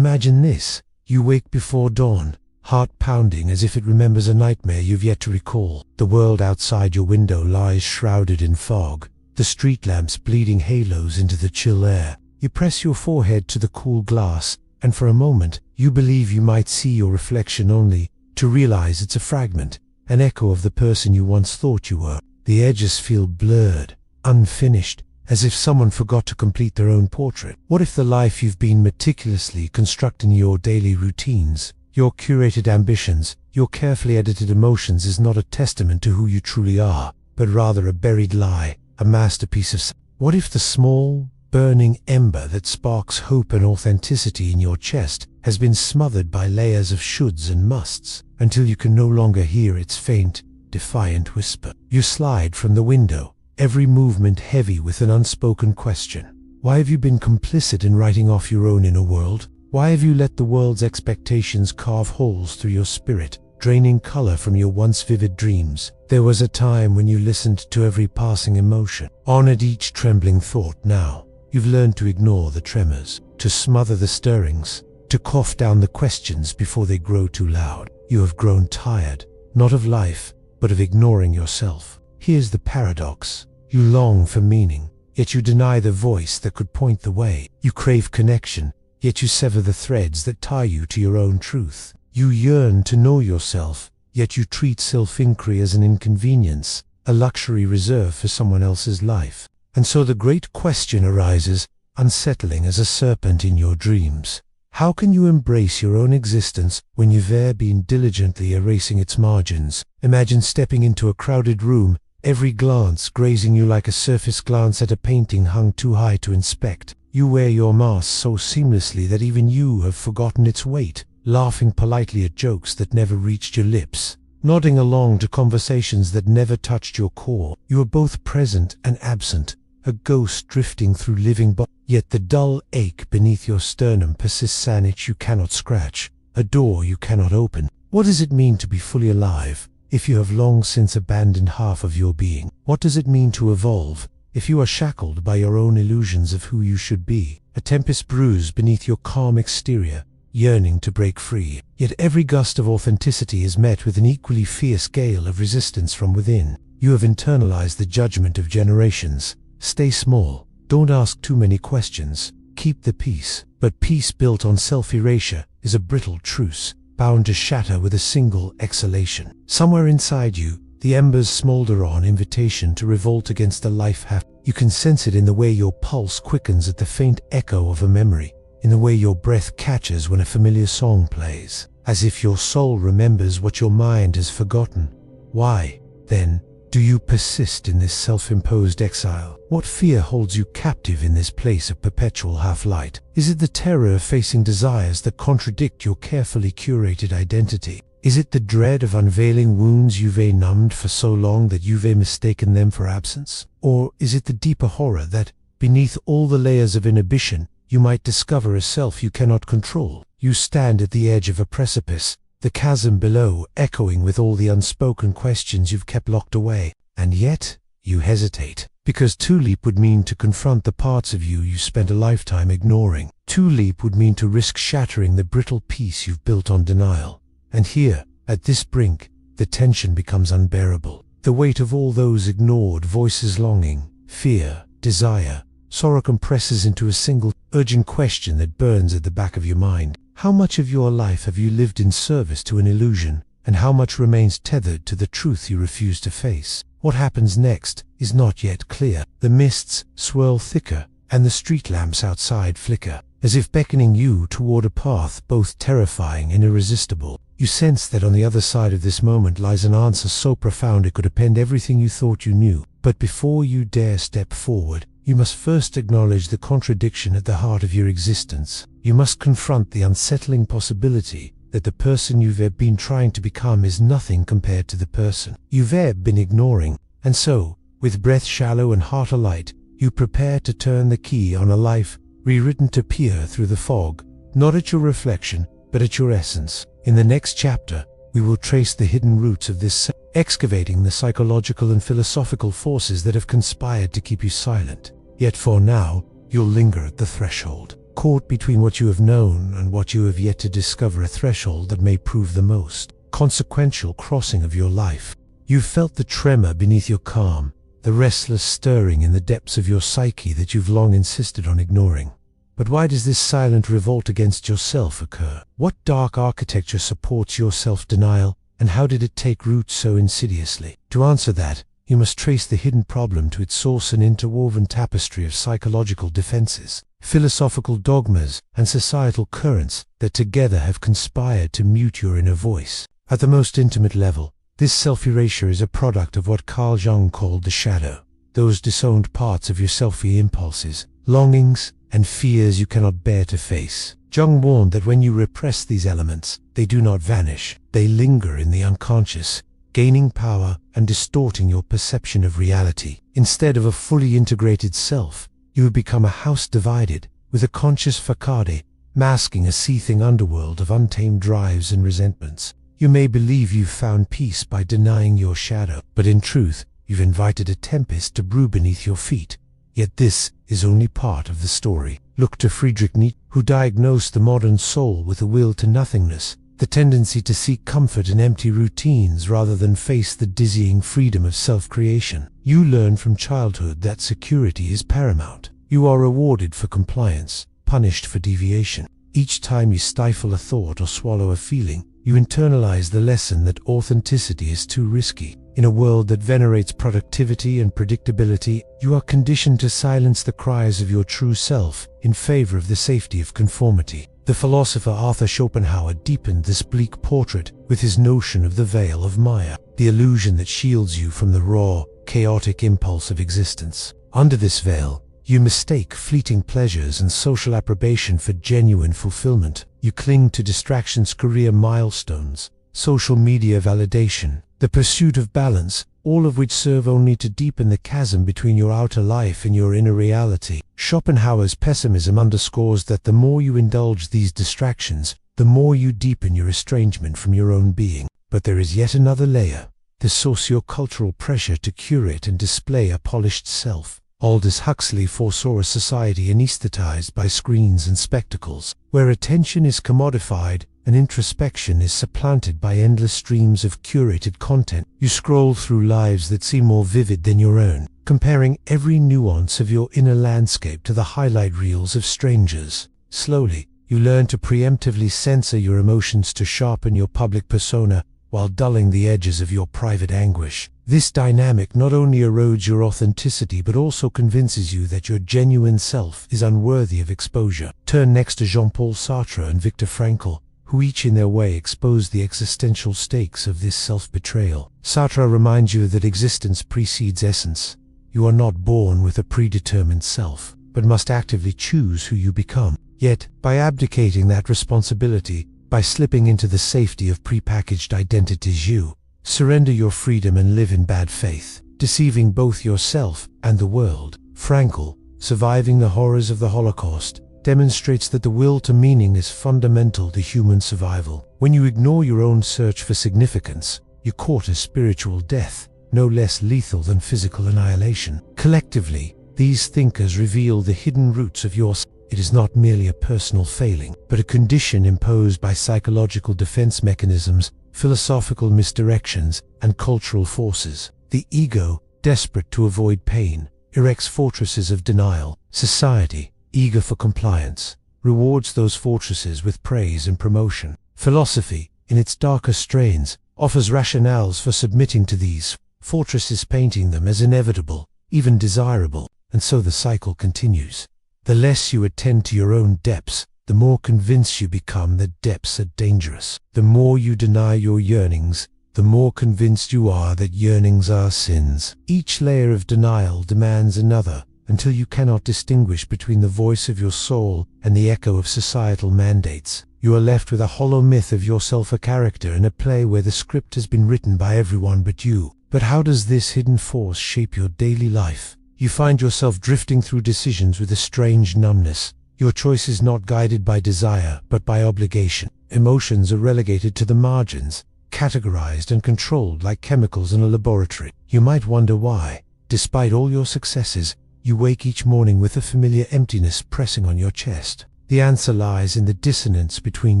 Imagine this. You wake before dawn, heart pounding as if it remembers a nightmare you've yet to recall. The world outside your window lies shrouded in fog, the street lamps bleeding halos into the chill air. You press your forehead to the cool glass, and for a moment, you believe you might see your reflection, only to realize it's a fragment, an echo of the person you once thought you were. The edges feel blurred, unfinished, as if someone forgot to complete their own portrait. What if the life you've been meticulously constructing, your daily routines, your curated ambitions, your carefully edited emotions, is not a testament to who you truly are, but rather a buried lie, a masterpiece of... What if the small, burning ember that sparks hope and authenticity in your chest has been smothered by layers of shoulds and musts, until you can no longer hear its faint, defiant whisper? You slide from the window, every movement heavy with an unspoken question. Why have you been complicit in writing off your own inner world? Why have you let the world's expectations carve holes through your spirit, draining color from your once vivid dreams? There was a time when you listened to every passing emotion, honored each trembling thought. Now, you've learned to ignore the tremors, to smother the stirrings, to cough down the questions before they grow too loud. You have grown tired, not of life, but of ignoring yourself. Here's the paradox. You long for meaning, yet you deny the voice that could point the way. You crave connection, yet you sever the threads that tie you to your own truth. You yearn to know yourself, yet you treat self-inquiry as an inconvenience, a luxury reserved for someone else's life. And so the great question arises, unsettling as a serpent in your dreams. How can you embrace your own existence when you've been diligently erasing its margins? Imagine stepping into a crowded room, every glance grazing you like a surface glance at a painting hung too high to inspect. You wear your mask so seamlessly that even you have forgotten its weight, laughing politely at jokes that never reached your lips, nodding along to conversations that never touched your core. You are both present and absent, a ghost drifting through living bodies. Yet the dull ache beneath your sternum persists, an itch you cannot scratch, a door you cannot open. What does it mean to be fully alive, if you have long since abandoned half of your being? What does it mean to evolve, if you are shackled by your own illusions of who you should be? A tempest brews beneath your calm exterior, yearning to break free. Yet every gust of authenticity is met with an equally fierce gale of resistance from within. You have internalized the judgment of generations. Stay small. Don't ask too many questions. Keep the peace. But peace built on self-erasure is a brittle truce, bound to shatter with a single exhalation. Somewhere inside you, the embers smolder on, invitation to revolt against the life have. You can sense it in the way your pulse quickens at the faint echo of a memory, in the way your breath catches when a familiar song plays, as if your soul remembers what your mind has forgotten. Why, then, do you persist in this self-imposed exile? What fear holds you captive in this place of perpetual half-light? Is it the terror of facing desires that contradict your carefully curated identity? Is it the dread of unveiling wounds you've numbed for so long that you've mistaken them for absence? Or is it the deeper horror that, beneath all the layers of inhibition, you might discover a self you cannot control? You stand at the edge of a precipice, the chasm below echoing with all the unspoken questions you've kept locked away. And yet, you hesitate. Because to leap would mean to confront the parts of you spent a lifetime ignoring. To leap would mean to risk shattering the brittle peace you've built on denial. And here, at this brink, the tension becomes unbearable. The weight of all those ignored voices, longing, fear, desire, sorrow compresses into a single, urgent question that burns at the back of your mind. How much of your life have you lived in service to an illusion, and how much remains tethered to the truth you refuse to face? What happens next is not yet clear. The mists swirl thicker, and the street lamps outside flicker, as if beckoning you toward a path both terrifying and irresistible. You sense that on the other side of this moment lies an answer so profound it could append everything you thought you knew. But before you dare step forward, you must first acknowledge the contradiction at the heart of your existence. You must confront the unsettling possibility that the person you've been trying to become is nothing compared to the person you've been ignoring. And so, with breath shallow and heart alight, you prepare to turn the key on a life rewritten to peer through the fog, not at your reflection, but at your essence. In the next chapter, we will trace the hidden roots of this, excavating the psychological and philosophical forces that have conspired to keep you silent. Yet for now, you'll linger at the threshold, caught between what you have known and what you have yet to discover, a threshold that may prove the most consequential crossing of your life. You've felt the tremor beneath your calm, the restless stirring in the depths of your psyche that you've long insisted on ignoring. But why does this silent revolt against yourself occur? What dark architecture supports your self-denial, and how did it take root so insidiously? To answer that, you must trace the hidden problem to its source, an interwoven tapestry of psychological defenses, philosophical dogmas, and societal currents that together have conspired to mute your inner voice. At the most intimate level, this self-erasure is a product of what Carl Jung called the shadow, those disowned parts of your selfie impulses, longings, and fears you cannot bear to face. Jung warned that when you repress these elements, they do not vanish, they linger in the unconscious, gaining power and distorting your perception of reality. Instead of a fully integrated self, you have become a house divided, with a conscious facade, masking a seething underworld of untamed drives and resentments. You may believe you've found peace by denying your shadow, but in truth, you've invited a tempest to brew beneath your feet. Yet this is only part of the story. Look to Friedrich Nietzsche, who diagnosed the modern soul with a will to nothingness, the tendency to seek comfort in empty routines rather than face the dizzying freedom of self-creation. You learn from childhood that security is paramount. You are rewarded for compliance, punished for deviation. Each time you stifle a thought or swallow a feeling, you internalize the lesson that authenticity is too risky. In a world that venerates productivity and predictability, you are conditioned to silence the cries of your true self in favor of the safety of conformity. The philosopher Arthur Schopenhauer deepened this bleak portrait with his notion of the veil of Maya, the illusion that shields you from the raw, chaotic impulse of existence. Under this veil, you mistake fleeting pleasures and social approbation for genuine fulfillment. You cling to distractions, career milestones, social media validation, the pursuit of balance, all of which serve only to deepen the chasm between your outer life and your inner reality. Schopenhauer's pessimism underscores that the more you indulge these distractions, the more you deepen your estrangement from your own being. But there is yet another layer, the socio-cultural pressure to curate and display a polished self. Aldous Huxley foresaw a society anesthetized by screens and spectacles, where attention is commodified and introspection is supplanted by endless streams of curated content. You scroll through lives that seem more vivid than your own, comparing every nuance of your inner landscape to the highlight reels of strangers. Slowly, you learn to preemptively censor your emotions to sharpen your public persona while dulling the edges of your private anguish. This dynamic not only erodes your authenticity but also convinces you that your genuine self is unworthy of exposure. Turn next to Jean-Paul Sartre and Viktor Frankl, who each in their way exposed the existential stakes of this self-betrayal. Sartre reminds you that existence precedes essence. You are not born with a predetermined self, but must actively choose who you become. Yet, by abdicating that responsibility, by slipping into the safety of prepackaged identities, you surrender your freedom and live in bad faith, deceiving both yourself and the world. Frankl, surviving the horrors of the Holocaust, demonstrates that the will to meaning is fundamental to human survival. When you ignore your own search for significance, you court a spiritual death, no less lethal than physical annihilation. Collectively, these thinkers reveal the hidden roots of your self. It is not merely a personal failing, but a condition imposed by psychological defense mechanisms, philosophical misdirections, and cultural forces. The ego, desperate to avoid pain, erects fortresses of denial. Society, eager for compliance, rewards those fortresses with praise and promotion. Philosophy, in its darker strains, offers rationales for submitting to these fortresses, painting them as inevitable, even desirable, and so the cycle continues. The less you attend to your own depths, the more convinced you become that depths are dangerous. The more you deny your yearnings, the more convinced you are that yearnings are sins. Each layer of denial demands another, until you cannot distinguish between the voice of your soul and the echo of societal mandates. You are left with a hollow myth of yourself, a character in a play where the script has been written by everyone but you. But how does this hidden force shape your daily life? You find yourself drifting through decisions with a strange numbness. Your choice is not guided by desire, but by obligation. Emotions are relegated to the margins, categorized and controlled like chemicals in a laboratory. You might wonder why, despite all your successes, you wake each morning with a familiar emptiness pressing on your chest. The answer lies in the dissonance between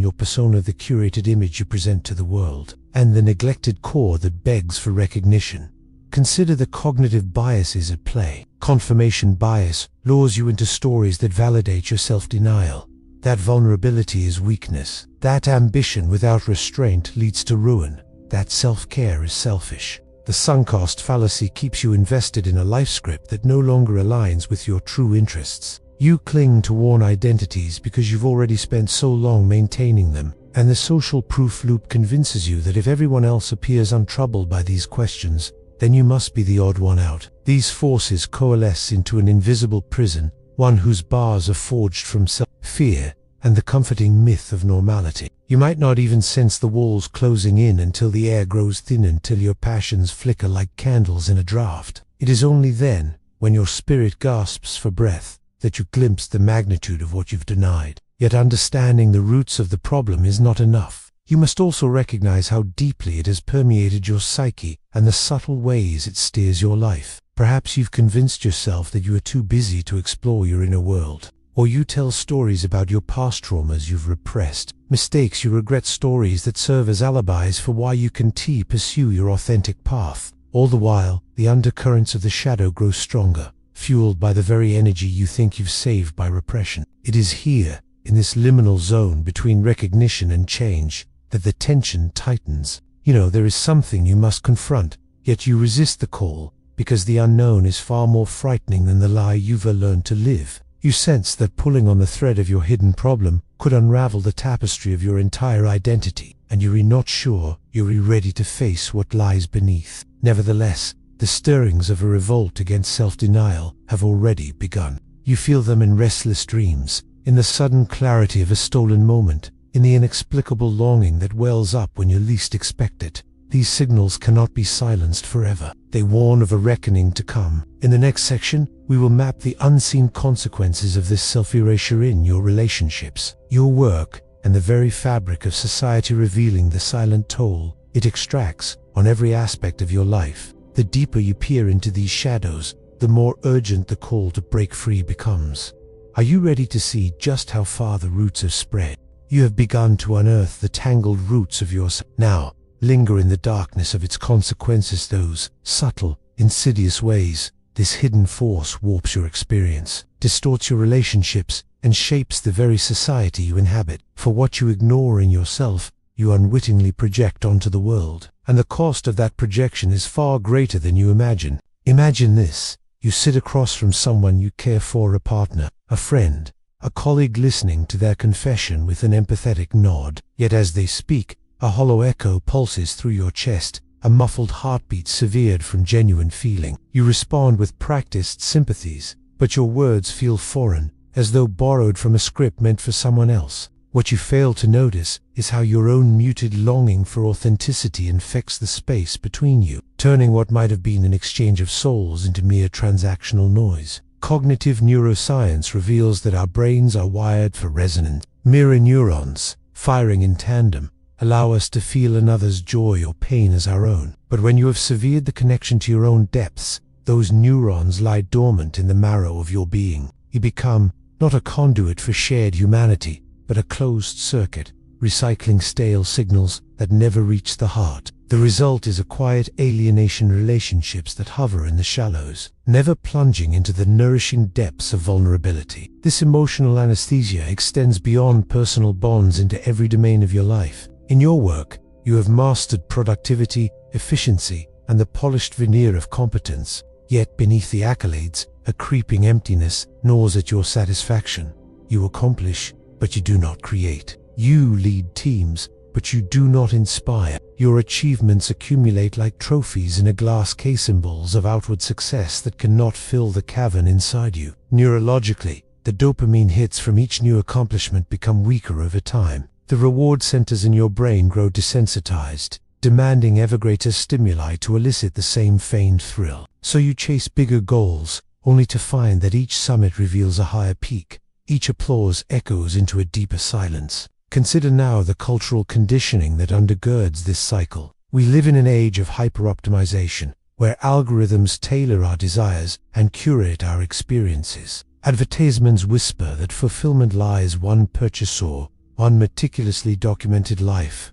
your persona, the curated image you present to the world, and the neglected core that begs for recognition. Consider the cognitive biases at play. Confirmation bias lures you into stories that validate your self-denial. That vulnerability is weakness. That ambition without restraint leads to ruin. That self-care is selfish. The sunk cost fallacy keeps you invested in a life script that no longer aligns with your true interests. You cling to worn identities because you've already spent so long maintaining them, and the social proof loop convinces you that if everyone else appears untroubled by these questions, then you must be the odd one out. These forces coalesce into an invisible prison, one whose bars are forged from fear and the comforting myth of normality. You might not even sense the walls closing in until the air grows thin, until your passions flicker like candles in a draught. It is only then, when your spirit gasps for breath, that you glimpse the magnitude of what you've denied. Yet understanding the roots of the problem is not enough. You must also recognize how deeply it has permeated your psyche and the subtle ways it steers your life. Perhaps you've convinced yourself that you are too busy to explore your inner world. Or you tell stories about your past traumas you've repressed, mistakes you regret, stories that serve as alibis for why you can pursue your authentic path. All the while, the undercurrents of the shadow grow stronger, fueled by the very energy you think you've saved by repression. It is here, in this liminal zone between recognition and change, that the tension tightens. There is something you must confront, yet you resist the call, because the unknown is far more frightening than the lie you've learned to live. You sense that pulling on the thread of your hidden problem could unravel the tapestry of your entire identity, and you're not sure you're ready to face what lies beneath. Nevertheless, the stirrings of a revolt against self-denial have already begun. You feel them in restless dreams, in the sudden clarity of a stolen moment, in the inexplicable longing that wells up when you least expect it. These signals cannot be silenced forever. They warn of a reckoning to come. In the next section, we will map the unseen consequences of this self-erasure in your relationships, your work, and the very fabric of society, revealing the silent toll it extracts on every aspect of your life. The deeper you peer into these shadows, the more urgent the call to break free becomes. Are you ready to see just how far the roots have spread? You have begun to unearth the tangled roots of yourself. Now, linger in the darkness of its consequences, those subtle, insidious ways. This hidden force warps your experience, distorts your relationships, and shapes the very society you inhabit. For what you ignore in yourself, you unwittingly project onto the world, and the cost of that projection is far greater than you imagine. Imagine this: you sit across from someone you care for, a partner, a friend, a colleague, listening to their confession with an empathetic nod. Yet as they speak, a hollow echo pulses through your chest, a muffled heartbeat severed from genuine feeling. You respond with practiced sympathies, but your words feel foreign, as though borrowed from a script meant for someone else. What you fail to notice is how your own muted longing for authenticity infects the space between you, turning what might have been an exchange of souls into mere transactional noise. Cognitive neuroscience reveals that our brains are wired for resonance. Mirror neurons, firing in tandem, allow us to feel another's joy or pain as our own. But when you have severed the connection to your own depths, those neurons lie dormant in the marrow of your being. You become not a conduit for shared humanity, but a closed circuit, recycling stale signals that never reach the heart. The result is a quiet alienation, relationships that hover in the shallows, never plunging into the nourishing depths of vulnerability. This emotional anesthesia extends beyond personal bonds into every domain of your life. In your work, you have mastered productivity, efficiency, and the polished veneer of competence. Yet beneath the accolades, a creeping emptiness gnaws at your satisfaction. You accomplish, but you do not create. You lead teams, but you do not inspire. Your achievements accumulate like trophies in a glass case, symbols of outward success that cannot fill the cavern inside you. Neurologically, the dopamine hits from each new accomplishment become weaker over time. The reward centers in your brain grow desensitized, demanding ever greater stimuli to elicit the same feigned thrill. So you chase bigger goals, only to find that each summit reveals a higher peak. Each applause echoes into a deeper silence. Consider now the cultural conditioning that undergirds this cycle. We live in an age of hyper-optimization, where algorithms tailor our desires and curate our experiences. Advertisements whisper that fulfillment lies one purchase or one meticulously documented life.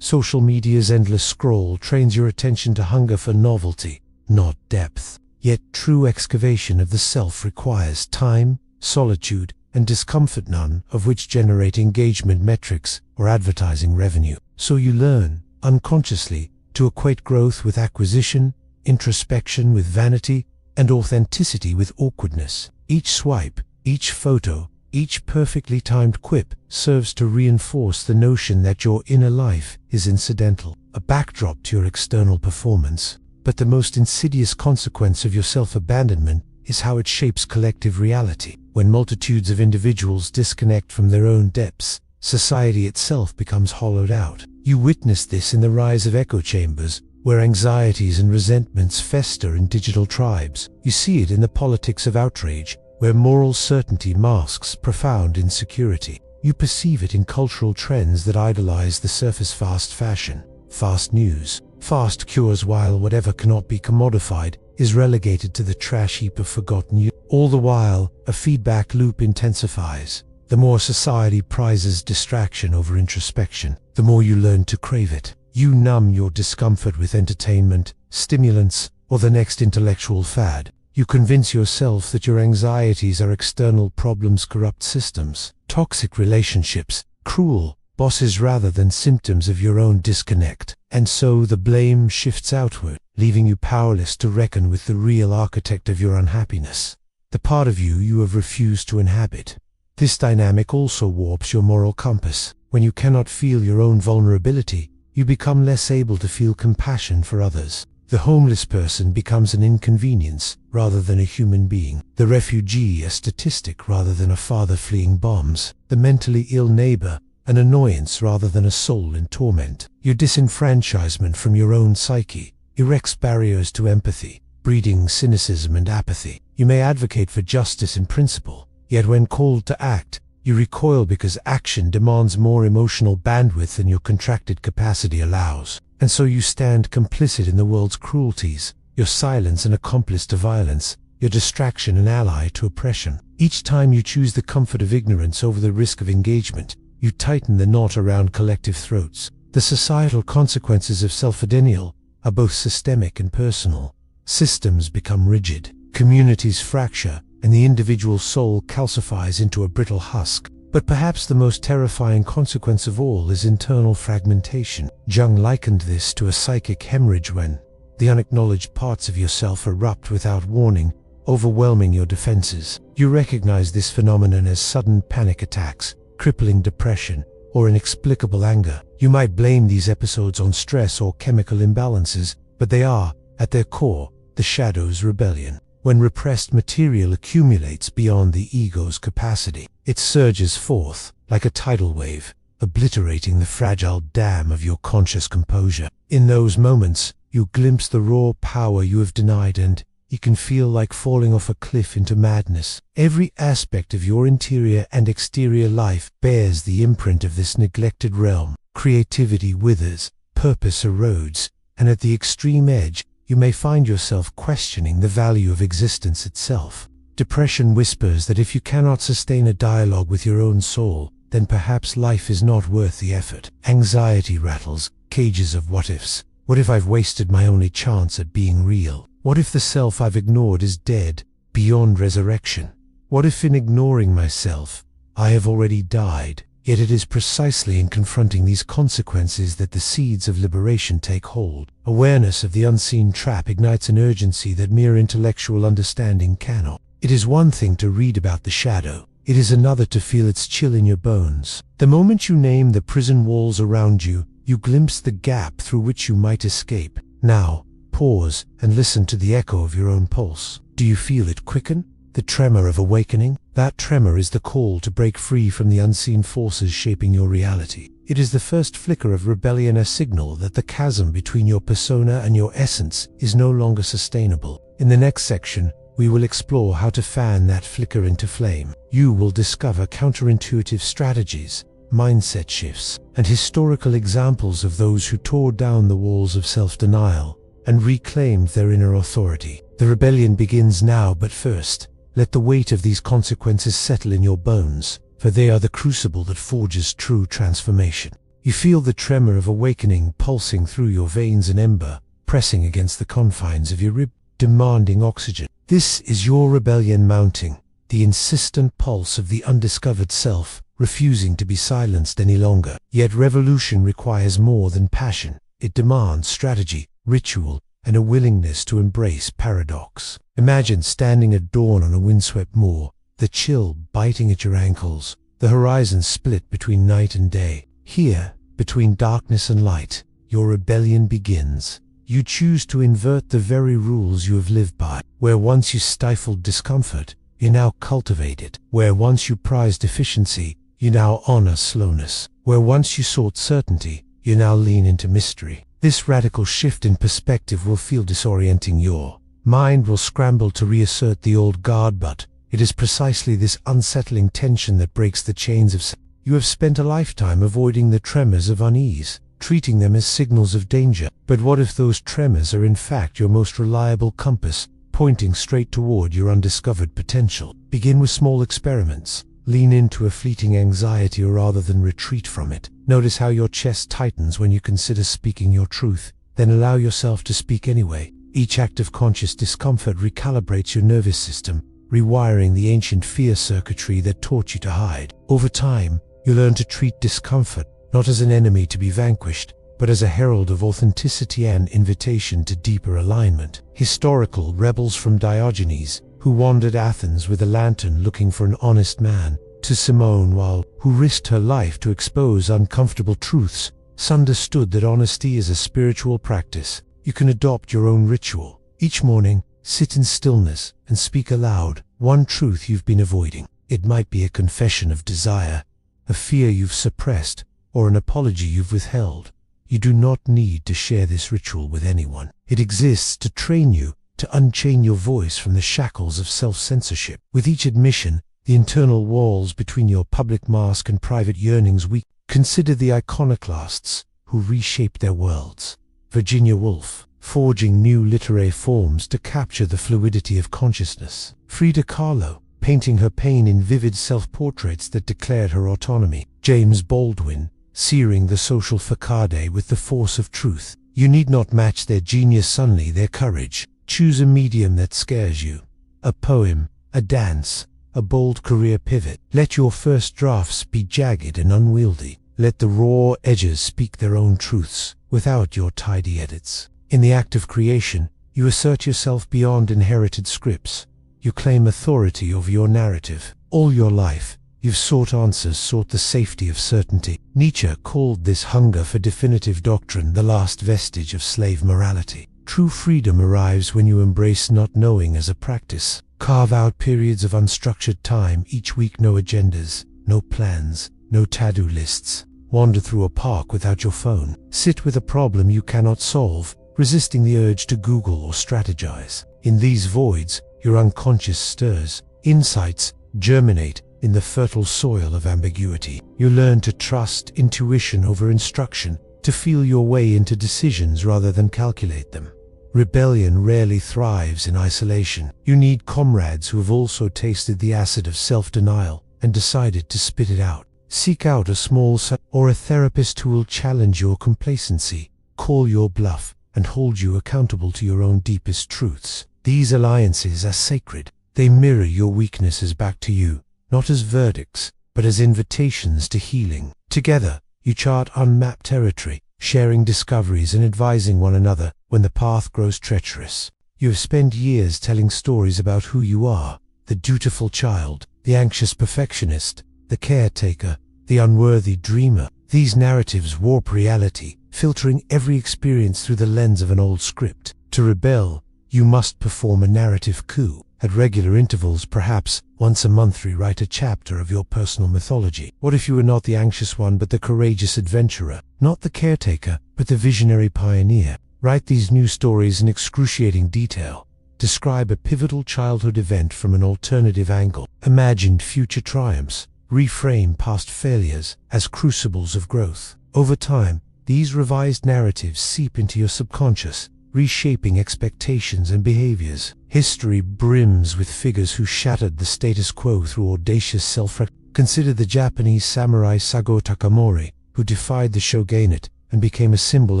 Social media's endless scroll trains your attention to hunger for novelty, not depth. Yet true excavation of the self requires time, solitude, and discomfort, none of which generate engagement metrics or advertising revenue. So you learn, unconsciously, to equate growth with acquisition, introspection with vanity, and authenticity with awkwardness. Each swipe, each photo, each perfectly timed quip serves to reinforce the notion that your inner life is incidental, a backdrop to your external performance. But the most insidious consequence of your self-abandonment is how it shapes collective reality. When multitudes of individuals disconnect from their own depths, society itself becomes hollowed out. You witness this in the rise of echo chambers, where anxieties and resentments fester in digital tribes. You see it in the politics of outrage, where moral certainty masks profound insecurity. You perceive it in cultural trends that idolize the surface: fast fashion, fast news, fast cures, while whatever cannot be commodified is relegated to the trash heap of forgotten youth. All the while, a feedback loop intensifies. The more society prizes distraction over introspection, the more you learn to crave it. You numb your discomfort with entertainment, stimulants, or the next intellectual fad. You convince yourself that your anxieties are external problems, corrupt systems, toxic relationships, cruel bosses, rather than symptoms of your own disconnect. And so the blame shifts outward, leaving you powerless to reckon with the real architect of your unhappiness, the part of you have refused to inhabit. This dynamic also warps your moral compass. When you cannot feel your own vulnerability, you become less able to feel compassion for others. The homeless person becomes an inconvenience rather than a human being. The refugee a statistic rather than a father fleeing bombs. The mentally ill neighbor an annoyance rather than a soul in torment. Your disenfranchisement from your own psyche erects barriers to empathy, breeding cynicism and apathy. You may advocate for justice in principle, yet when called to act, you recoil because action demands more emotional bandwidth than your contracted capacity allows. And so you stand complicit in the world's cruelties, your silence an accomplice to violence, your distraction an ally to oppression. Each time you choose the comfort of ignorance over the risk of engagement, you tighten the knot around collective throats. The societal consequences of self-denial are both systemic and personal. Systems become rigid, communities fracture, and the individual soul calcifies into a brittle husk. But perhaps the most terrifying consequence of all is internal fragmentation. Jung likened this to a psychic hemorrhage when the unacknowledged parts of yourself erupt without warning, overwhelming your defenses. You recognize this phenomenon as sudden panic attacks, crippling depression, or inexplicable anger. You might blame these episodes on stress or chemical imbalances, but they are, at their core, the shadow's rebellion. When repressed material accumulates beyond the ego's capacity, it surges forth like a tidal wave, obliterating the fragile dam of your conscious composure. In those moments, you glimpse the raw power you have denied, and you can feel like falling off a cliff into madness. Every aspect of your interior and exterior life bears the imprint of this neglected realm. Creativity withers, purpose erodes, and at the extreme edge, you may find yourself questioning the value of existence itself. Depression whispers that if you cannot sustain a dialogue with your own soul, then perhaps life is not worth the effort. Anxiety rattles cages of what-ifs. What if I've wasted my only chance at being real? What if the self I've ignored is dead, beyond resurrection? What if in ignoring myself, I have already died? Yet it is precisely in confronting these consequences that the seeds of liberation take hold. Awareness of the unseen trap ignites an urgency that mere intellectual understanding cannot. It is one thing to read about the shadow. It is another to feel its chill in your bones. The moment you name the prison walls around you, you glimpse the gap through which you might escape. Now, pause and listen to the echo of your own pulse. Do you feel it quicken? The tremor of awakening? That tremor is the call to break free from the unseen forces shaping your reality. It is the first flicker of rebellion, a signal that the chasm between your persona and your essence is no longer sustainable. In the next section, we will explore how to fan that flicker into flame. You will discover counterintuitive strategies, mindset shifts, and historical examples of those who tore down the walls of self-denial and reclaimed their inner authority. The rebellion begins now, but first, Let the weight of these consequences settle in your bones, for they are the crucible that forges true transformation. You feel the tremor of awakening pulsing through your veins, an ember pressing against the confines of your rib, demanding oxygen. This is your rebellion mounting, the insistent pulse of the undiscovered self, refusing to be silenced any longer. Yet revolution requires more than passion. It demands strategy, ritual, and a willingness to embrace paradox. Imagine standing at dawn on a windswept moor, the chill biting at your ankles, the horizon split between night and day. Here, between darkness and light, your rebellion begins. You choose to invert the very rules you have lived by. Where once you stifled discomfort, you now cultivate it. Where once you prized efficiency, you now honor slowness. Where once you sought certainty, you now lean into mystery. This radical shift in perspective will feel disorienting. Your mind will scramble to reassert the old guard, but it is precisely this unsettling tension that breaks the chains of. You have spent a lifetime avoiding the tremors of unease, treating them as signals of danger. But what if those tremors are in fact your most reliable compass, pointing straight toward your undiscovered potential? Begin with small experiments. Lean into a fleeting anxiety rather than retreat from it. Notice how your chest tightens when you consider speaking your truth. Then allow yourself to speak anyway. Each act of conscious discomfort recalibrates your nervous system, rewiring the ancient fear circuitry that taught you to hide. Over time, you learn to treat discomfort not as an enemy to be vanquished, but as a herald of authenticity and invitation to deeper alignment. Historical rebels from Diogenes, who wandered Athens with a lantern looking for an honest man, to Simone Weil, who risked her life to expose uncomfortable truths, understood that honesty is a spiritual practice. You can adopt your own ritual. Each morning, sit in stillness and speak aloud one truth you've been avoiding. It might be a confession of desire, a fear you've suppressed, or an apology you've withheld. You do not need to share this ritual with anyone. It exists to train you to unchain your voice from the shackles of self-censorship. With each admission, the internal walls between your public mask and private yearnings weaken. Consider the iconoclasts who reshaped their worlds. Virginia Woolf, forging new literary forms to capture the fluidity of consciousness. Frida Kahlo, painting her pain in vivid self-portraits that declared her autonomy. James Baldwin, searing the social facade with the force of truth. You need not match their genius, only their courage. Choose a medium that scares you. A poem, a dance, a bold career pivot. Let your first drafts be jagged and unwieldy. Let the raw edges speak their own truths, without your tidy edits. In the act of creation, you assert yourself beyond inherited scripts. You claim authority over your narrative. All your life, you've sought answers, sought the safety of certainty. Nietzsche called this hunger for definitive doctrine the last vestige of slave morality. True freedom arrives when you embrace not knowing as a practice. Carve out periods of unstructured time each week. No agendas, no plans, no to-do lists. Wander through a park without your phone. Sit with a problem you cannot solve, resisting the urge to Google or strategize. In these voids, your unconscious stirs. Insights germinate in the fertile soil of ambiguity. You learn to trust intuition over instruction, to feel your way into decisions rather than calculate them. Rebellion rarely thrives in isolation. You need comrades who have also tasted the acid of self-denial and decided to spit it out. Seek out a small or a therapist who will challenge your complacency, call your bluff, and hold you accountable to your own deepest truths. These alliances are sacred. They mirror your weaknesses back to you, not as verdicts, but as invitations to healing. Together, you chart unmapped territory, sharing discoveries and advising one another when the path grows treacherous. You have spent years telling stories about who you are: the dutiful child, the anxious perfectionist, the caretaker, the unworthy dreamer. These narratives warp reality, filtering every experience through the lens of an old script. To rebel, you must perform a narrative coup. At regular intervals, perhaps once a month, rewrite a chapter of your personal mythology. What if you were not the anxious one but the courageous adventurer? Not the caretaker, but the visionary pioneer? Write these new stories in excruciating detail. Describe a pivotal childhood event from an alternative angle. Imagine future triumphs. Reframe past failures as crucibles of growth. Over time, these revised narratives seep into your subconscious, reshaping expectations and behaviors. History brims with figures who shattered the status quo through audacious self-recognition. Consider the Japanese samurai Sago Takamori, who defied the shogunate and became a symbol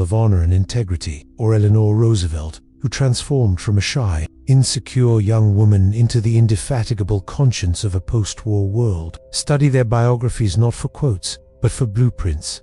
of honor and integrity, or Eleanor Roosevelt, who transformed from a shy, insecure young woman into the indefatigable conscience of a post-war world. Study their biographies not for quotes, but for blueprints.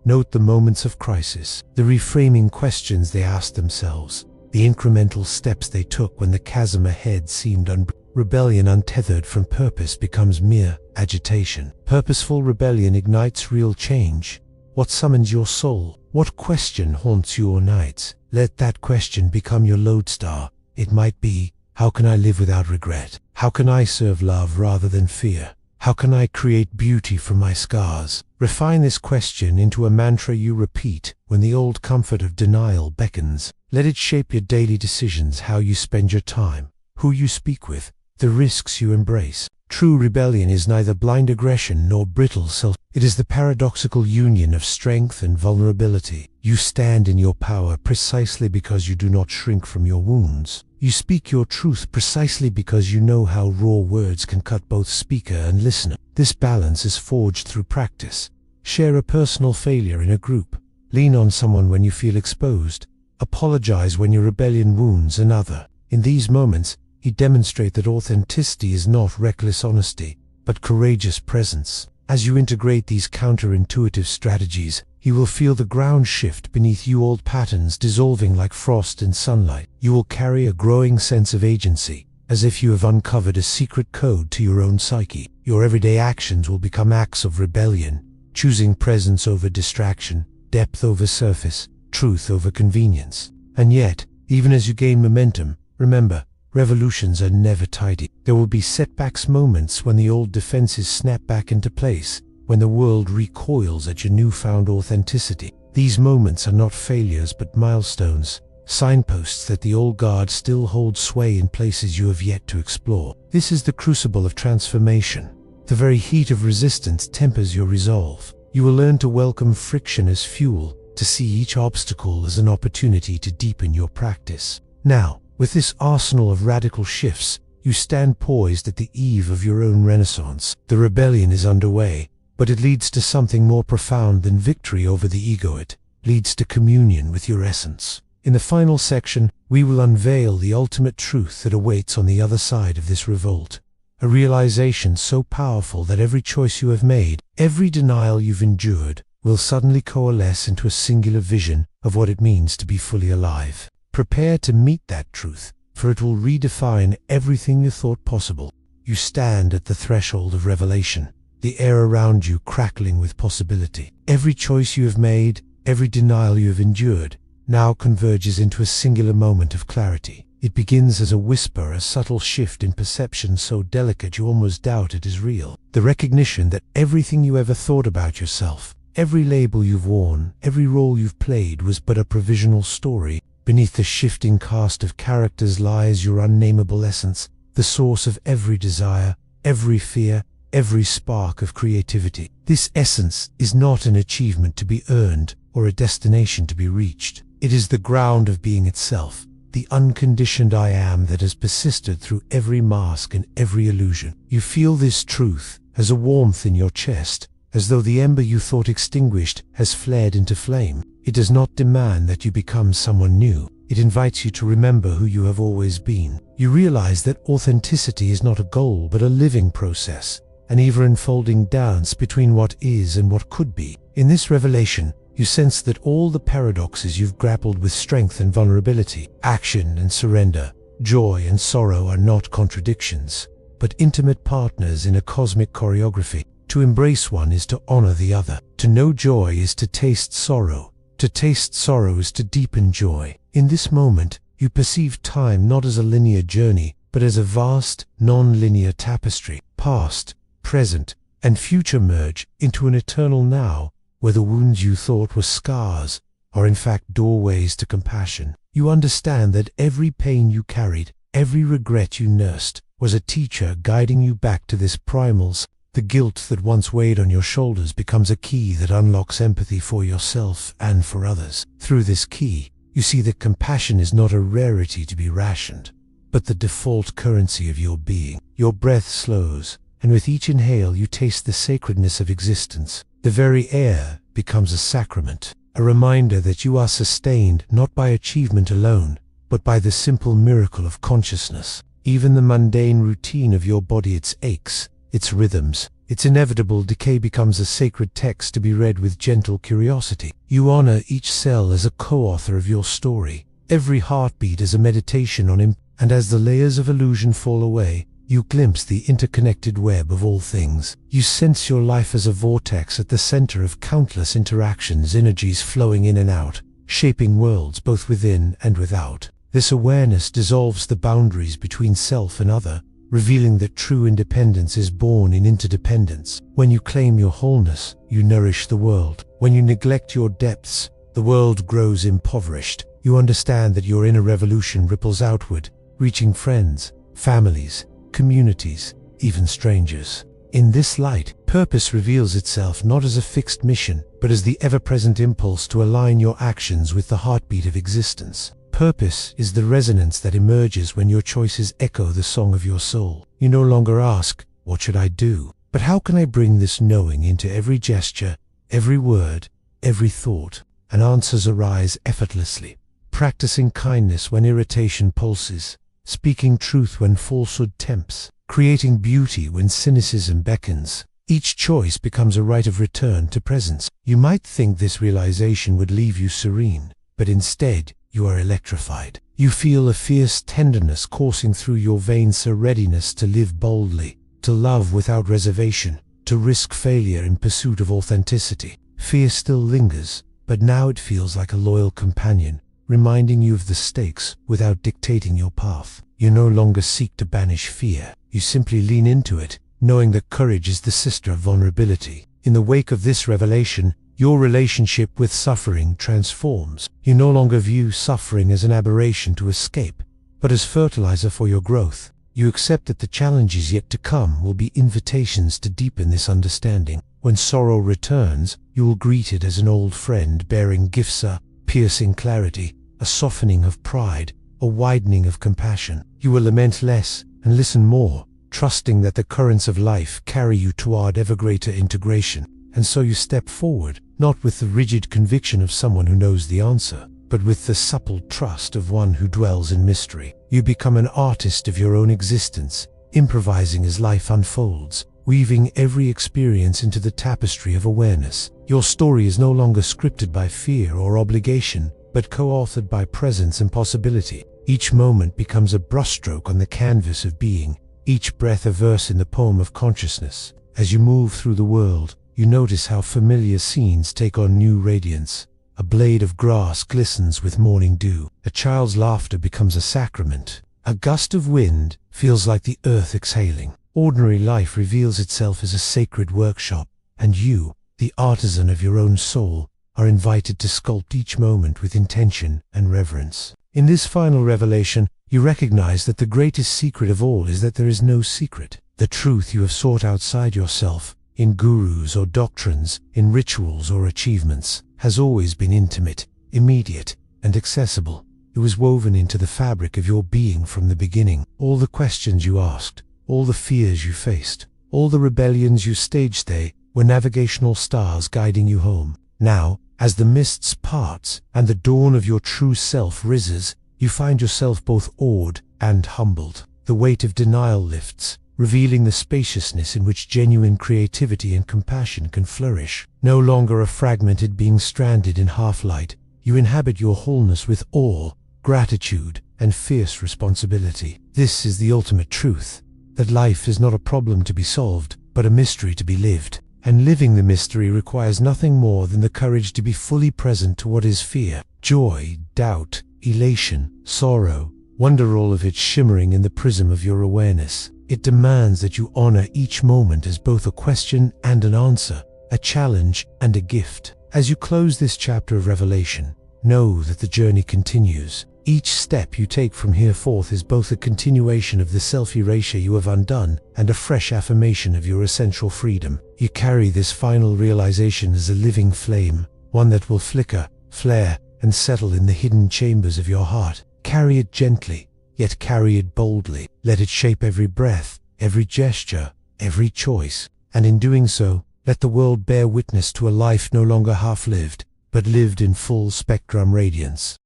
Note the moments of crisis, the reframing questions they asked themselves, the incremental steps they took when the chasm ahead seemed unbreakable. Rebellion untethered from purpose becomes mere agitation. Purposeful rebellion ignites real change. What summons your soul? What question haunts your nights? Let that question become your lodestar. It might be, how can I live without regret? How can I serve love rather than fear? How can I create beauty from my scars? Refine this question into a mantra you repeat when the old comfort of denial beckons. Let it shape your daily decisions, how you spend your time, who you speak with, the risks you embrace. True rebellion is neither blind aggression nor brittle self. It is the paradoxical union of strength and vulnerability. You stand in your power precisely because you do not shrink from your wounds. You speak your truth precisely because you know how raw words can cut both speaker and listener. This balance is forged through practice. Share a personal failure in a group. Lean on someone when you feel exposed. Apologize when your rebellion wounds another. In these moments, you demonstrate that authenticity is not reckless honesty, but courageous presence. As you integrate these counterintuitive strategies, you will feel the ground shift beneath you, old patterns dissolving like frost in sunlight. You will carry a growing sense of agency, as if you have uncovered a secret code to your own psyche. Your everyday actions will become acts of rebellion, choosing presence over distraction, depth over surface, truth over convenience. And yet, even as you gain momentum, remember, revolutions are never tidy. There will be setbacks, moments when the old defenses snap back into place, when the world recoils at your newfound authenticity. These moments are not failures but milestones, signposts that the old guard still holds sway in places you have yet to explore. This is the crucible of transformation. The very heat of resistance tempers your resolve. You will learn to welcome friction as fuel, to see each obstacle as an opportunity to deepen your practice. Now, with this arsenal of radical shifts, you stand poised at the eve of your own renaissance. The rebellion is underway, but it leads to something more profound than victory over the ego. It leads to communion with your essence. In the final section, we will unveil the ultimate truth that awaits on the other side of this revolt. A realization so powerful that every choice you have made, every denial you've endured, will suddenly coalesce into a singular vision of what it means to be fully alive. Prepare to meet that truth, for it will redefine everything you thought possible. You stand at the threshold of revelation, the air around you crackling with possibility. Every choice you have made, every denial you have endured, now converges into a singular moment of clarity. It begins as a whisper, a subtle shift in perception so delicate you almost doubt it is real. The recognition that everything you ever thought about yourself, every label you've worn, every role you've played was but a provisional story. Beneath the shifting cast of characters lies your unnameable essence, the source of every desire, every fear, every spark of creativity. This essence is not an achievement to be earned or a destination to be reached. It is the ground of being itself, the unconditioned I am that has persisted through every mask and every illusion. You feel this truth as a warmth in your chest, as though the ember you thought extinguished has flared into flame. It does not demand that you become someone new. It invites you to remember who you have always been. You realize that authenticity is not a goal but a living process, an ever-unfolding dance between what is and what could be. In this revelation, you sense that all the paradoxes you've grappled with, strength and vulnerability, action and surrender, joy and sorrow, are not contradictions, but intimate partners in a cosmic choreography. To embrace one is to honor the other. To know joy is to taste sorrow. To taste sorrow is to deepen joy. In this moment, you perceive time not as a linear journey, but as a vast, non-linear tapestry. Past, present, and future merge into an eternal now, where the wounds you thought were scars are in fact doorways to compassion. You understand that every pain you carried, every regret you nursed, was a teacher guiding you back to this primal. The guilt that once weighed on your shoulders becomes a key that unlocks empathy for yourself and for others. Through this key, you see that compassion is not a rarity to be rationed, but the default currency of your being. Your breath slows, and with each inhale you taste the sacredness of existence. The very air becomes a sacrament, a reminder that you are sustained not by achievement alone, but by the simple miracle of consciousness. Even the mundane routine of your body, its aches, its rhythms, its inevitable decay becomes a sacred text to be read with gentle curiosity. You honor each cell as a co-author of your story, every heartbeat as a meditation on him, and as the layers of illusion fall away, you glimpse the interconnected web of all things. You sense your life as a vortex at the center of countless interactions, energies flowing in and out, shaping worlds both within and without. This awareness dissolves the boundaries between self and other, revealing that true independence is born in interdependence. When you claim your wholeness, you nourish the world. When you neglect your depths, the world grows impoverished. You understand that your inner revolution ripples outward, reaching friends, families, communities, even strangers. In this light, purpose reveals itself not as a fixed mission, but as the ever-present impulse to align your actions with the heartbeat of existence. Purpose is the resonance that emerges when your choices echo the song of your soul. You no longer ask, "What should I do?" but "How can I bring this knowing into every gesture, every word, every thought?" And answers arise effortlessly. Practicing kindness when irritation pulses, speaking truth when falsehood tempts, creating beauty when cynicism beckons. Each choice becomes a rite of return to presence. You might think this realization would leave you serene, but instead, you are electrified. You feel a fierce tenderness coursing through your veins, a readiness to live boldly, to love without reservation, to risk failure in pursuit of authenticity. Fear still lingers, but now it feels like a loyal companion, reminding you of the stakes without dictating your path. You no longer seek to banish fear. You simply lean into it, knowing that courage is the sister of vulnerability. In the wake of this revelation, your relationship with suffering transforms. You no longer view suffering as an aberration to escape, but as fertilizer for your growth. You accept that the challenges yet to come will be invitations to deepen this understanding. When sorrow returns, you will greet it as an old friend bearing gifts, a piercing clarity, a softening of pride, a widening of compassion. You will lament less and listen more, trusting that the currents of life carry you toward ever greater integration. And so you step forward, not with the rigid conviction of someone who knows the answer, but with the supple trust of one who dwells in mystery. You become an artist of your own existence, improvising as life unfolds, weaving every experience into the tapestry of awareness. Your story is no longer scripted by fear or obligation, but co-authored by presence and possibility. Each moment becomes a brushstroke on the canvas of being, each breath a verse in the poem of consciousness. As you move through the world, you notice how familiar scenes take on new radiance. A blade of grass glistens with morning dew. A child's laughter becomes a sacrament. A gust of wind feels like the earth exhaling. Ordinary life reveals itself as a sacred workshop, and you, the artisan of your own soul, are invited to sculpt each moment with intention and reverence. In this final revelation, you recognize that the greatest secret of all is that there is no secret. The truth you have sought outside yourself, in gurus or doctrines, in rituals or achievements, has always been intimate, immediate, and accessible. It was woven into the fabric of your being from the beginning. All the questions you asked, all the fears you faced, all the rebellions you staged there were navigational stars guiding you home. Now, as the mists part and the dawn of your true self rises, you find yourself both awed and humbled. The weight of denial lifts, revealing the spaciousness in which genuine creativity and compassion can flourish. No longer a fragmented being stranded in half-light, you inhabit your wholeness with awe, gratitude, and fierce responsibility. This is the ultimate truth, that life is not a problem to be solved, but a mystery to be lived. And living the mystery requires nothing more than the courage to be fully present to what is fear, joy, doubt, elation, sorrow, wonder, all of it shimmering in the prism of your awareness. It demands that you honor each moment as both a question and an answer, a challenge and a gift. As you close this chapter of revelation, know that the journey continues. Each step you take from here forth is both a continuation of the self-erasure you have undone and a fresh affirmation of your essential freedom. You carry this final realization as a living flame, one that will flicker, flare, and settle in the hidden chambers of your heart. Carry it gently, yet carry it boldly. Let it shape every breath, every gesture, every choice. And in doing so, let the world bear witness to a life no longer half-lived, but lived in full spectrum radiance.